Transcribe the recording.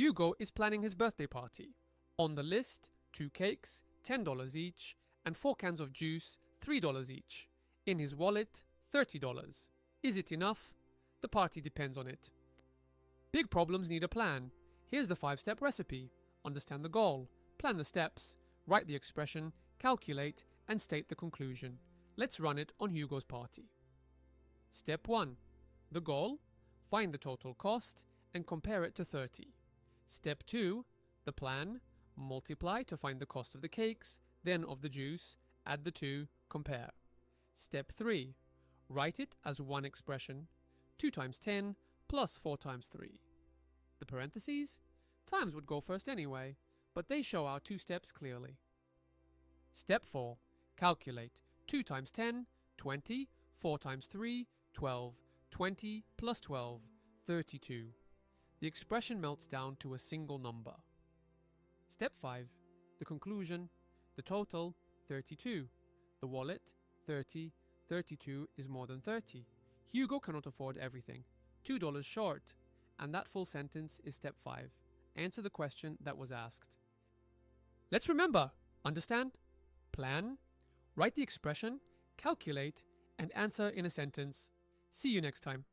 Hugo is planning his birthday party. On the list, 2 cakes, $10 each, and 4 cans of juice, $3 each. In his wallet, $30. Is it enough? The party depends on it. Big problems need a plan. Here's the 5-step recipe. Understand the goal, plan the steps, write the expression, calculate, and state the conclusion. Let's run it on Hugo's party. Step 1. The goal. Find the total cost and compare it to 30. Step 2. The plan. Multiply to find the cost of the cakes, then of the juice, add the two, compare. Step 3. Write it as one expression, 2 times 10 plus 4 times 3. The parentheses? Times would go first anyway, but they show our 2 steps clearly. Step 4. Calculate. 2 times 10, 20, 4 times 3, 12, 20 plus 12, 32. The expression melts down to a single number. Step 5. The conclusion. The total, 32. The wallet, 30. 32 is more than 30. Hugo cannot afford everything. $2 short. And that full sentence is step 5. Answer the question that was asked. Let's remember. Understand? Plan. Write the expression, calculate, and answer in a sentence. See you next time.